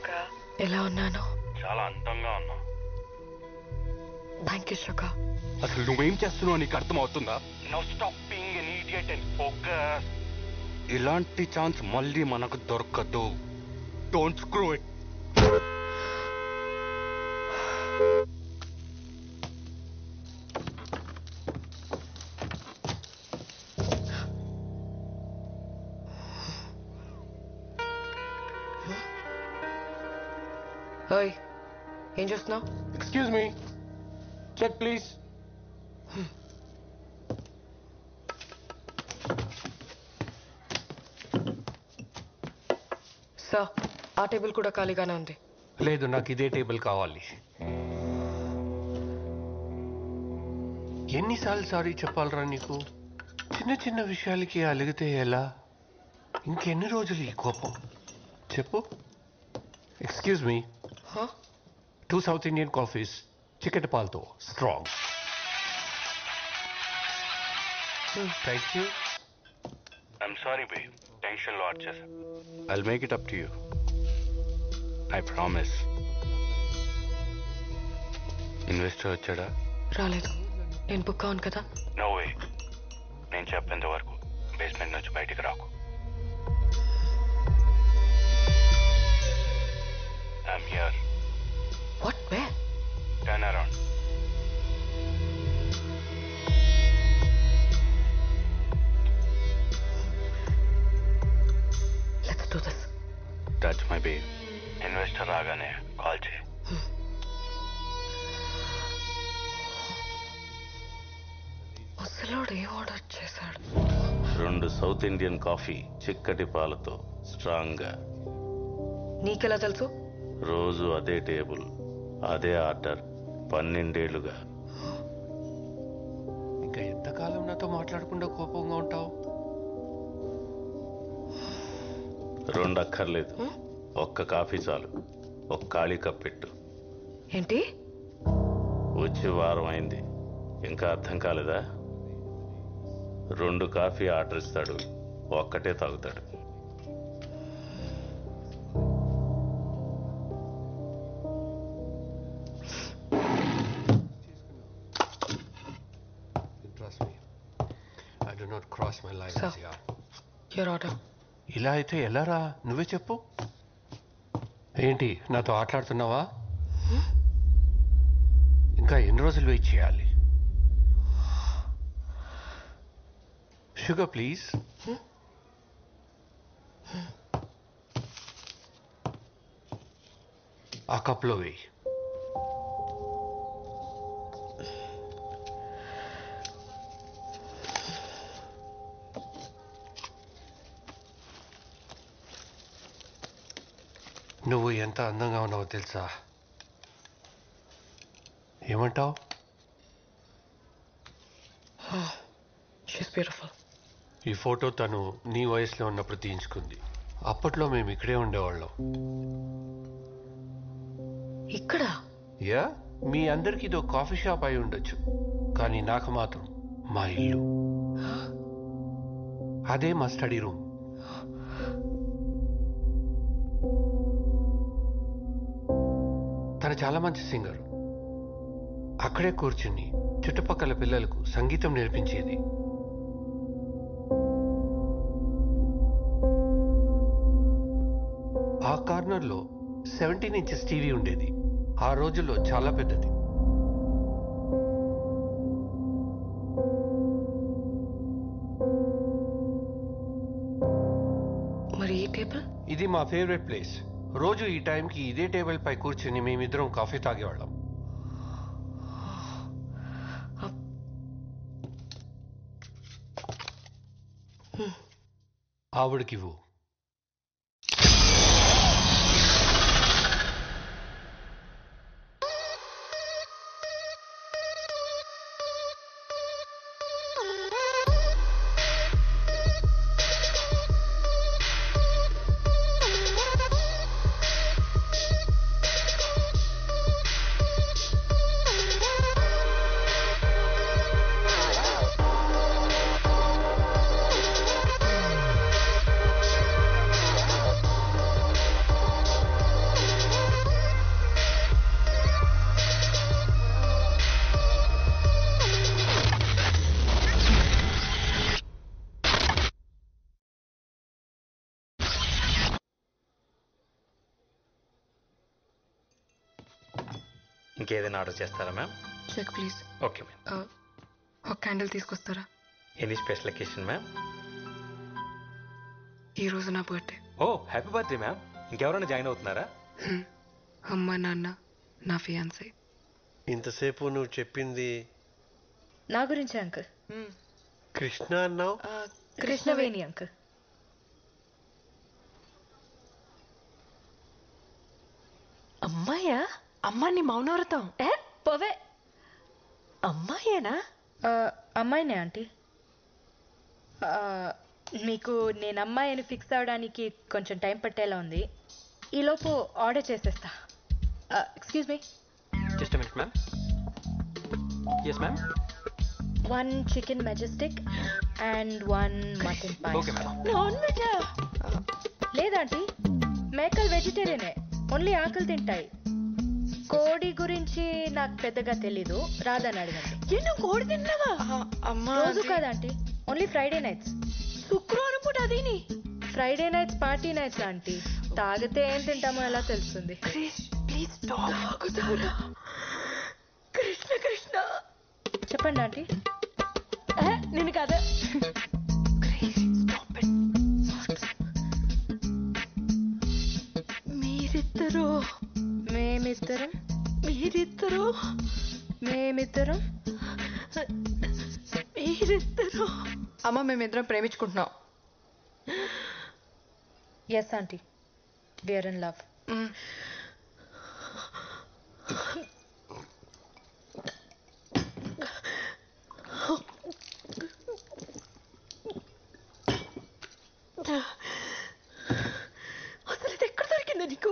శోక ఎలా ఉన్నాను? చాలా అందంగా ఉన్నా. థ్యాంక్ యూ శోక. అసలు నువ్వేం చేస్తున్నావు నీకు అర్థమవుతుందా? No stop being an idiot and focus. ఇలాంటి ఛాన్స్ మళ్ళీ మనకు దొరకదు. Don't screw it. ఓయ్ ఏం చేస్తున్నావు? Excuse me, check please. Sir ఆ టేబుల్ కూడా ఖాళీగానే ఉంది. లేదు, నాకు ఇదే టేబుల్ కావాలి. ఎన్నిసార్లు సారీ చెప్పాలరా నీకు? చిన్న చిన్న విషయాలకి అలిగితే ఎలా? ఇంకెన్ని రోజులు ఈ కోపం చెప్పు? Excuse me, 2 south Indian coffees, చికెట్ పాలతో strong. Thank you. I'm sorry బే, టెన్షన్ లో వచ్చేసా. I'll make it up to you, I promise. Investor వచ్చాడా? రాలేదు. నేను బుక్ అవును కదా. No way. నేను చెప్పేంత వరకు బేస్మెంట్ నుంచి బయటికి రాకు. I'm here. What? Where? Turn around. Let's do this. Touch my babe. Investor రాగానే కాల్ చేయి. ముసలోడు ఏం ఆర్డర్ చేశాడు? 2 సౌత్ ఇండియన్ కాఫీ, చిక్కటి పాలతో స్ట్రాంగ్ గా. నీకెలా తెలుసు? రోజు అదే టేబుల్, అదే ఆర్డర్, 12 ఏళ్లుగా. ఇంకా ఎంతకాలం నాతో మాట్లాడకుండా కోపంగా ఉంటావు? 2 అక్కర్లేదు, ఒక్క కాఫీ చాలు. ఒక ఖాళీ కప్ పెట్టు. ఏంటి? వచ్చి వారం అయింది, ఇంకా అర్థం కాలేదా? 2 కాఫీ ఆర్డర్ ఇస్తాడు, ఒక్కటే తాగుతాడు. I do not cross my lines. Sir. Your order. ఇలా అయితే ఎలారా? నువ్వే చెప్పు. ఏంటి నాతో ఆటలాడుతున్నావా? ఇంకా ఎన్ని రోజులు వెయిట్ చేయాలి? Sugar please. ఆ కప్లో వేయి. నువ్వు ఎంత అందంగా ఉన్నావో తెలుసా? ఏమంటావు? She's beautiful. ఈ ఫోటో తను నీ వయసులో ఉన్నప్పుడు తీయించుకుంది. అప్పట్లో మేము ఇక్కడే ఉండేవాళ్ళం. ఇక్కడ? యా, మీ అందరికి ఇదో కాఫీ షాప్ అయి ఉండొచ్చు, కానీ నాకు మాత్రం మా ఇల్లు. అదే మా స్టడీ రూమ్. తను చాలా మంచి సింగర్. అక్కడే కూర్చుని చుట్టుపక్కల పిల్లలకు సంగీతం నేర్పించేది. ఆ కార్నర్లో 17 ఇంచెస్ టీవీ ఉండేది. ఆ రోజుల్లో చాలా పెద్దది. మరి ఈ టేబుల్? ఇది మా ఫేవరెట్ ప్లేస్. రోజు ఈ టైంకి ఇదే టేబుల్ పై కూర్చుని మేమిద్దరం కాఫీ తాగేవాళ్ళం. ఆవిడకివ్వు. ఇంకేదైనా ఆర్డర్ చేస్తారా ma'am? Check please. Okay ma'am. ఒక క్యాండిల్ తీసుకొస్తారా? Any special occasion ma'am? ఈ రోజు నా birthday. Oh happy birthday ma'am. ఇంకెవరైనా జాయిన్ అవుతున్నారా? అమ్మ నాన్న నా ఫియాన్సీ. ఇంతసేపు నువ్వు చెప్పింది నా గురించి అంకుల్. కృష్ణ అన్నావు. కృష్ణవేణి అంకుల్. అమ్మాయా? అమ్మాని మౌనవ్రతం. పోవే. అమ్మాయేనా? అమ్మాయినే ఆంటీ. మీకు నేను అమ్మాయి అని ఫిక్స్ అవడానికి కొంచెం టైం పట్టేలా ఉంది. ఈలోపు ఆర్డర్ చేసేస్తా. Excuse me. Just minute ma'am. Yes ma'am. 1 chicken majestic and 1 mutton pie. Okay ma'am. Non వెజా? లేదంటీ, మేకలు వెజిటేరియనే, ఓన్లీ ఆకలి తింటాయి. కోడి గురించి నాకు పెద్దగా తెలీదు, రాదని అడగండి. నువ్వు కోడి తిన్నావా? అమ్మా రోజు కాదంటీ, ఓన్లీ ఫ్రైడే నైట్స్. శుక్రవారం పూట అదేని? Friday nights party nights aunty. తాగితే ఏం తింటామో ఎలా తెలుస్తుంది? ప్లీజ్ తాగుతారా? కృష్ణ కృష్ణ. చెప్పండి ఆంటీ. నేను కదా. మీరిద్దరు మేమిద్దరం మీరిద్దరు మేమిద్దరం మీరిద్దరు అమ్మ మేమిద్దరం ప్రేమించుకుంటున్నాం. Yes aunty, we are in love. అసలు ఇది ఎక్కడ దొరికింది నీకు?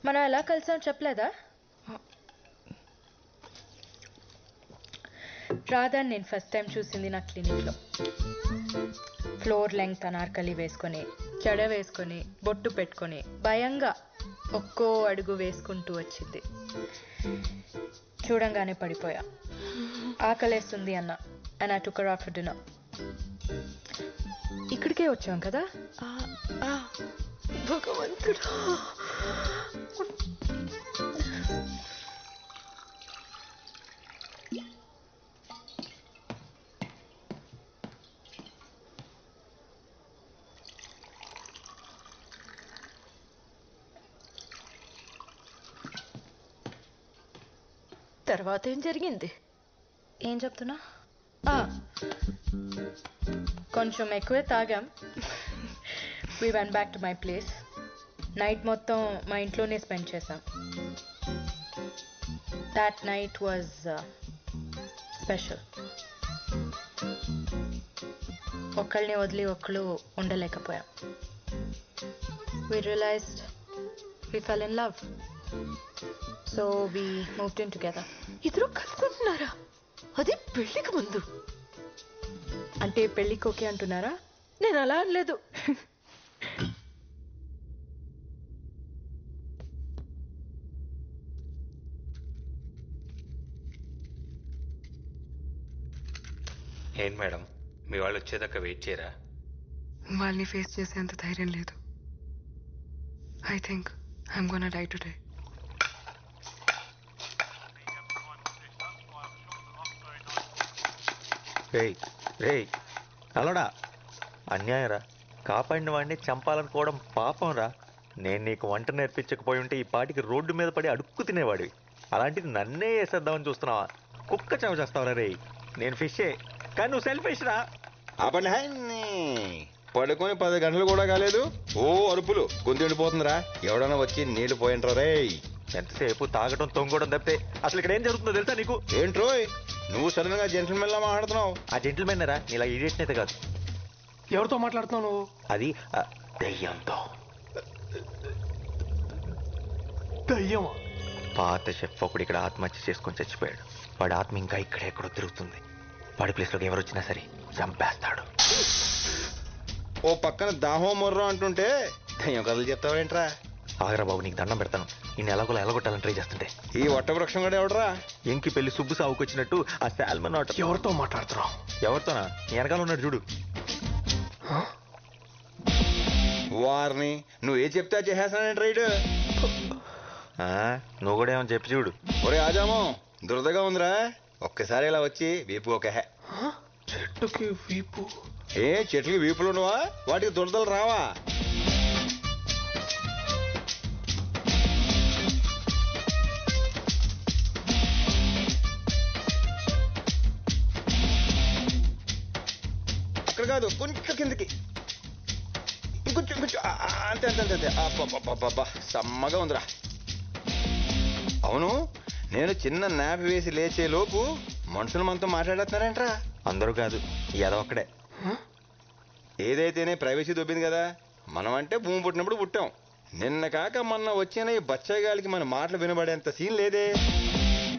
మనం ఎలా కలిసాం చెప్పలేదా? రాధాని నేను ఫస్ట్ టైం చూసింది నా క్లినిక్లో. ఫ్లోర్ లెంగ్త్ అనార్కలి వేసుకొని, జడ వేసుకొని, బొట్టు పెట్టుకొని, భయంగా ఒక్కో అడుగు వేసుకుంటూ వచ్చింది. చూడంగానే పడిపోయా. ఆకలేస్తుంది అన్న, and I took her out for dinner. ఇక్కడికే వచ్చాం కదా. భగవంతుడా. తర్వాత ఏం జరిగింది? ఏం చెప్తున్నా? కొంచెం ఎక్కువే తాగాం. We went back to my place. Night మొత్తం మా ఇంట్లోనే స్పెండ్ చేసాం. That night was special. ఒకళ్ళని వదిలి ఒకళ్ళు ఉండలేకపోయాం. We realised we fell in love. So we moved in together. ఇద్దరు కలుసుకుంటున్నారా? అది పెళ్లికి ముందు. అంటే పెళ్ళికి ఓకే అంటున్నారా? నేను అలా అనలేదు. ఏంటి మేడం, మీ వాళ్ళు వచ్చేదాకా వెయిట్ చేయరా? వాళ్ళని ఫేస్ చేసేంత ధైర్యం లేదు. I think I'm gonna die today. రేయ్ రేయ్ అలడా, అన్యాయం రా. కాపాడిన వాడిని చంపాలనుకోవడం పాపం రా. నేను నీకు వంట నేర్పించకపోయి ఉంటే ఈ పాటికి రోడ్డు మీద పడి అడుక్కు తినేవాడివి. అలాంటిది నన్నే వేసేద్దామని చూస్తున్నావా? కుక్క చెవ చేస్తావురా రేయ్. నేను ఫిషే, కానీ నువ్వు సెల్ఫిష్ రా. ఆపండి. పడుకొని 10 గంటలు కూడా కాలేదు, ఓ అరుపులు గొంతు ఎండిపోతుందిరా. ఎవడన్నా వచ్చి నీళ్లు పోయింట్రా రే. ఎంతసేపు తాగడం తొంగడం తప్పితే అసలు ఇక్కడ ఏం జరుగుతుందో తెలుసా నీకు? ఏంట్రోయ్ నువ్వు సడన్ గా జెంటిల్మెన్ లా మాట్లాడుతున్నావు? ఆ జెంటిల్మెన్ రా, నీలా ఇడియట్ అయితే కాదు. ఎవరితో మాట్లాడుతున్నావు నువ్వు? అది దెయ్యంతో. దయ్యమా? పాత షెఫ్ ఒకడు ఇక్కడ ఆత్మహత్య చేసుకొని చచ్చిపోయాడు. వాడి ఆత్మ ఇంకా ఇక్కడెక్కడో తిరుగుతుంది. వాడి ప్లేస్లోకి ఎవరు వచ్చినా సరే చంపేస్తాడు. ఓ పక్కన దాహో మొర్రో అంటుంటే దయ్యం కథలు చెప్తావేంట్రా? ఆగరా బాబు, నీకు దండం పెడతాను. ఈ ఎలాగోలా ఎలగొట్టాలని ట్రై చేస్తుంటే ఈ వట్ట వృక్షం కూడా ఎవడరా? ఎంకి పెళ్లి సుబ్బు సాగుకొచ్చినట్టు ఆ శాల్మన్ ఆట. ఎవరితో మాట్లాడుతున్నావు? ఎవరితోనా? నీ వెనకాల ఉన్నాడు చూడు. వారిని నువ్వు ఏ చెప్తా చేసేస్తానంటే రైడ్. నువ్వు కూడా ఏమో చెప్పి చూడు. ఒరే ఆజాము, దురదగా ఉందిరా, ఒక్కసారి ఇలా వచ్చి వీపు ఒక చెట్టుకి వీపు. ఏ చెట్లకి వీపులు ఉండవా? వాటికి దురదలు రావా? అక్కడ కాదు, కొంచెం కిందకి, ఇంకొంచెం ఇంకొంచెం, అంతే అంతే అంతే అంతే. అబ్బా సమ్మగా ఉందిరా. అవును, నేను చిన్న నాపి వేసి లేచే లోపు మనుషులు మనతో మాట్లాడేస్తున్నారేంట్రా? అందరూ కాదు, ఎదవొక్కడే. ఏదైతేనే ప్రైవసీ దొబ్బింది కదా. మనం అంటే భూమి పుట్టినప్పుడు పుట్టాం. నిన్న కాక మొన్న వచ్చిన ఈ బచ్చగాలికి మన మాటలు వినబడేంత సీన్ లేదే.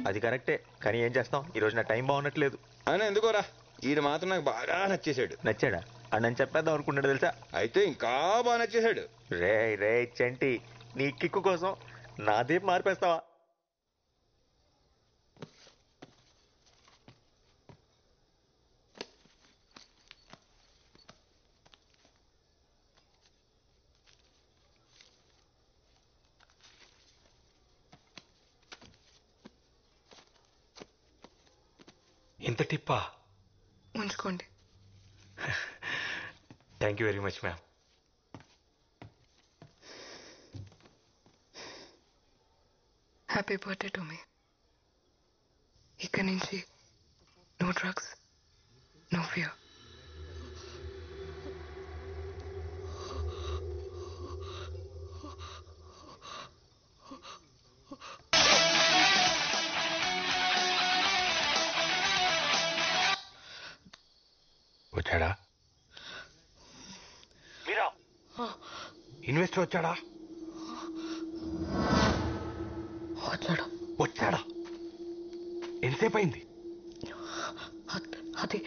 అది కరెక్టే, కానీ ఏం చేస్తాం, ఈరోజు నా టైం బాగున్నట్లేదు. అని ఎందుకోరా, ఈడు మాత్రం నాకు బాగా నచ్చేశాడు. నచ్చాడా? అని నేను చెప్పేద్దాం అనుకున్నాడు తెలుసా. అయితే ఇంకా బాగా నచ్చేశాడు. రే చంటి, నీ కిక్కు కోసం నాదే మార్పేస్తావా? ఇంత టిప్పా? ఉంచుకోండి. Thank you very much ma'am. Happy birthday to me. ఇక్కడి నుంచి నో డ్రగ్స్, నో ఫియర్. వచ్చాడా? మీరా ఇన్వెస్టర్ వచ్చాడా? వచ్చాడా? ఎంతసేపు అయింది? అది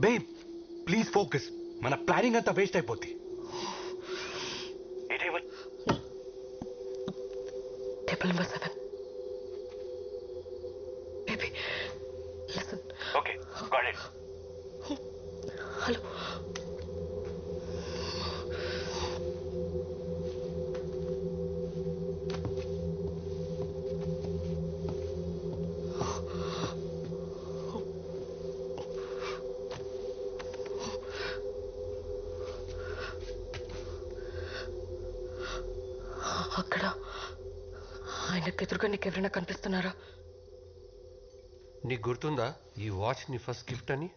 బేబ్ ప్లీజ్ ఫోకస్. మన ప్లానింగ్ అంతా వేస్ట్ అయిపోద్ది. Table number 7. Baby listen. Okay got it. Hello. అక్కడ ఆయనకు ఎదురుగా నీకెవరైనా కనిపిస్తున్నారా? నీకు గుర్తుందా ఈ వాచ్ నీ ఫస్ట్ గిఫ్ట్ అని?